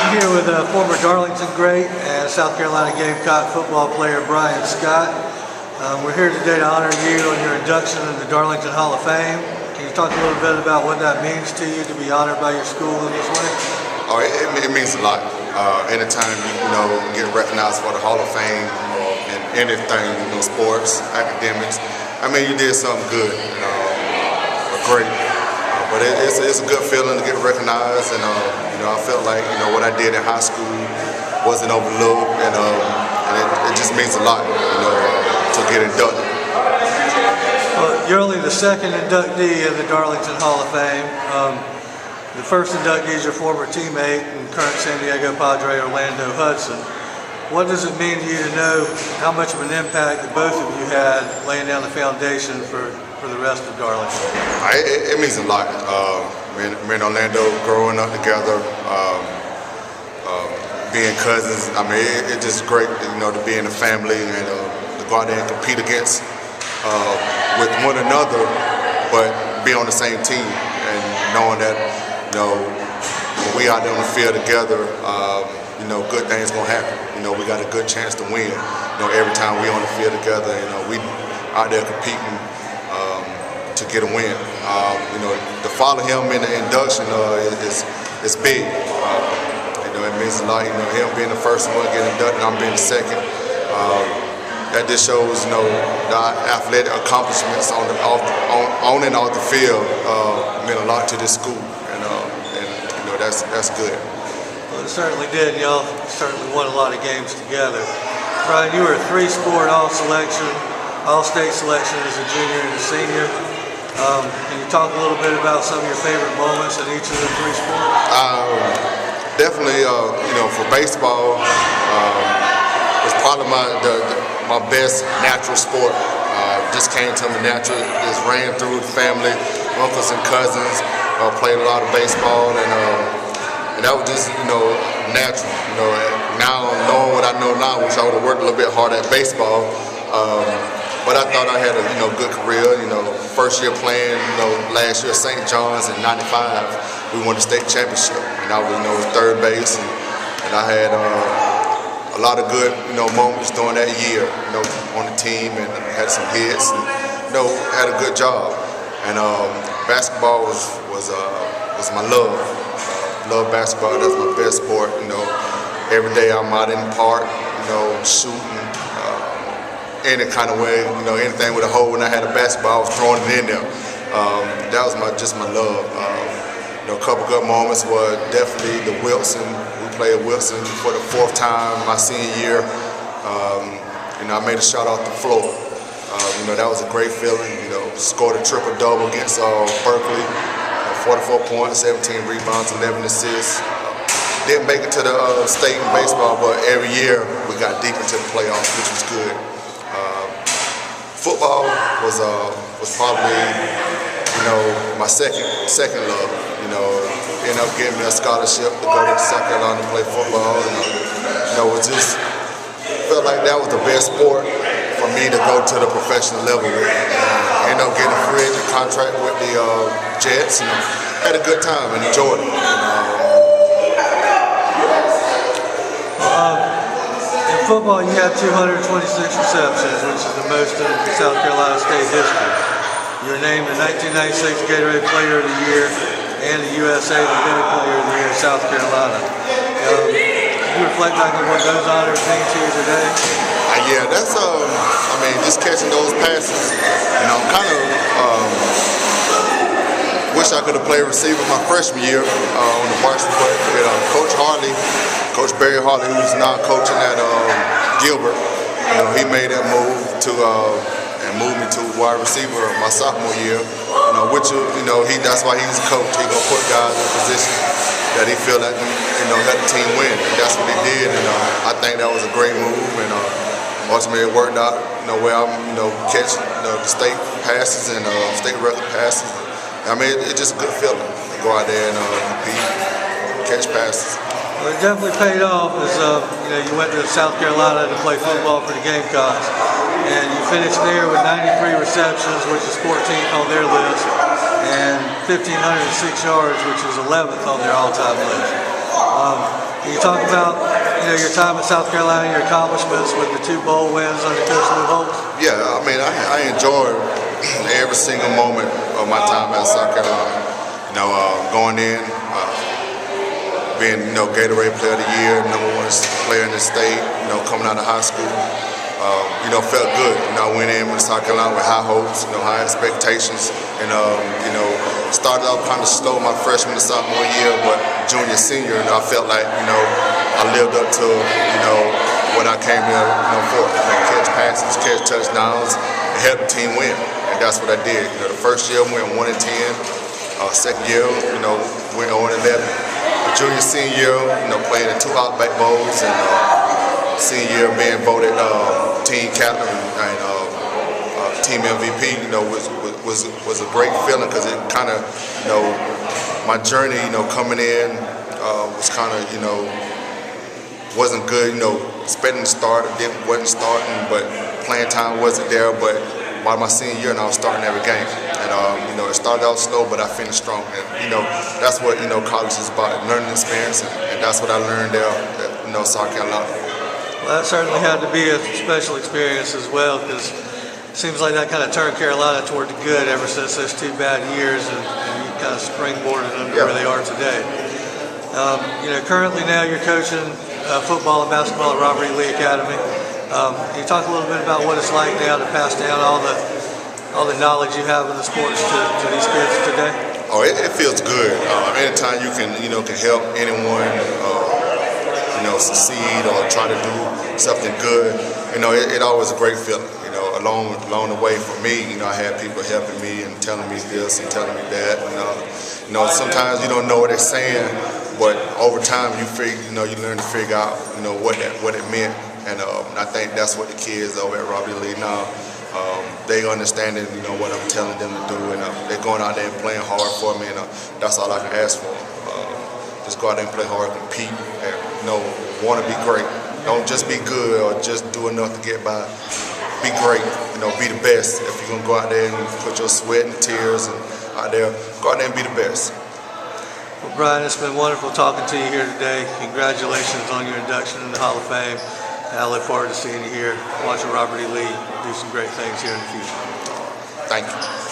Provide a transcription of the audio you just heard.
I'm here with former Darlington great and South Carolina Gamecock football player Brian Scott. We're here today to honor you on your induction in the Darlington Hall of Fame. Can you talk a little bit about what that means to you to be honored by your school in this way? Oh, it means a lot. Anytime you get recognized for the Hall of Fame in anything, sports, academics. I mean, you did something good, great. But it's a good feeling to get recognized, and I felt like what I did in high school wasn't overlooked, and it just means a lot, to get inducted. Well, you're only the second inductee in the Darlington Hall of Fame. The first inductee is your former teammate and current San Diego Padre Orlando Hudson. What does it mean to you to know how much of an impact that both of you had laying down the foundation for the rest of Darlington? It means a lot. Me and Orlando growing up together, being cousins. I mean, it's just great, to be in a family and to go out there and compete against with one another, but be on the same team and knowing that when we out there on the field together, good things gonna happen. We got a good chance to win. Every time we on the field together, we out there competing to get a win. To follow him in the induction is big. It means a lot. Him being the first one getting inducted, I'm being the second. That just shows, the athletic accomplishments on and off the field meant a lot to this school, and that's good. Well, it certainly did. Y'all certainly won a lot of games together. Brian, you were a three-sport All-State selection as a junior and a senior. Can you talk a little bit about some of your favorite moments in each of the three sports? Definitely, for baseball, it's probably my best natural sport. Just came to me natural. Just ran through the family, uncles and cousins. Played a lot of baseball, and that was just natural. Now knowing what I know now, I wish I would have worked a little bit harder at baseball. But I thought I had a good career. First year playing, last year at St. John's in '95, we won the state championship, and I was third base, and I had a lot of good moments during that year, on the team, and had some hits, and had a good job. And basketball was my love. Love basketball. That's my best sport. Every day I'm out in the park, shooting. Any kind of way, anything with a hole. When I had a basketball, I was throwing it in there. That was just my love. A couple good moments were definitely the Wilson. We played Wilson for the fourth time my senior year. I made a shot off the floor. That was a great feeling. Scored a triple-double against Berkeley. 44 points, 17 rebounds, 11 assists. Didn't make it to the state in baseball, but every year we got deep into the playoffs, which was good. Football was probably my second love. Ended up getting me a scholarship to go to South Carolina to play football. It just felt like that was the best sport for me to go to the professional level with. Ended up getting a free agent contract with the Jets, and had a good time and enjoyed it. In football, you had 226 receptions, which is the most in South Carolina State history. You were named the 1996 Gatorade Player of the Year and the USA Lieutenant Player of the Year in South Carolina. Can you reflect back on what those honors mean to you today? Yeah, that's just catching those passes. Kind of wish I could have played receiver my freshman year on the varsity, but Coach Barry Harley, who's now coaching at Gilbert, he made that move and moved me to wide receiver my sophomore year. Which that's why he's a coach. He gonna put guys in a position that he feel that help the team win. And that's what he did, and I think that was a great move. And ultimately, it worked out. Where I'm catching the state passes and state record passes. It's just a good feeling to go out there and compete, catch passes. Well, it definitely paid off as you went to South Carolina to play football for the Gamecocks, and you finished there with 93 receptions, which is 14th on their list, and 1,506 yards, which is 11th on their all-time list. Can you you talk about your time at South Carolina, your accomplishments with the 2 bowl wins under Coach Lou Holtz? Yeah, I mean, I enjoyed every single moment of my time at South Carolina. Going in, being Gatorade Player of the Year, #1 player in the state. Coming out of high school, felt good. I went in with South Carolina with high hopes, high expectations, and started out kind of slow my freshman and sophomore year, but junior, senior, I felt like I lived up to what I came here for. Catch passes, catch touchdowns, and help the team win, and that's what I did. The first year went 1-10. Second year, went 0-11. The junior, senior year, playing in 2 Outback Bowls, and senior year being voted team captain and team MVP, was a great feeling, because it kind of, my journey, coming in was kind of, wasn't good. Expecting to start, wasn't starting, but playing time wasn't there. But by my senior year, and I was starting every game, and it started out slow, but I finished strong. And that's what college is about, learning experience, and that's what I learned there at South Carolina. Well, that certainly had to be a special experience as well, because it seems like that kind of turned Carolina toward the good ever since those 2 bad years, and you kind of springboarded them to where they are today. Currently now you're coaching football and basketball at Robert E. Lee Academy. Can you talk a little bit about what it's like now to pass down all the knowledge you have in the sports to these kids today? Oh, it feels good. Anytime you can help anyone succeed or try to do something good, it always a great feeling. Along the way for me, I had people helping me and telling me this and telling me that. And sometimes you don't know what they're saying, but over time you learn to figure out what it meant. And I think that's what the kids over at Robert E. Lee now, they understanding what I'm telling them to do, and they're going out there and playing hard for me, and that's all I can ask for. Just go out there and play hard, compete, and want to be great. Don't just be good or just do enough to get by. Be great, be the best. If you're gonna go out there and put your sweat and tears and out there, go out there and be the best. Well, Brian, it's been wonderful talking to you here today. Congratulations on your induction in the Hall of Fame. And I look forward to seeing you here, watching Robert E. Lee do some great things here in the future. Thank you.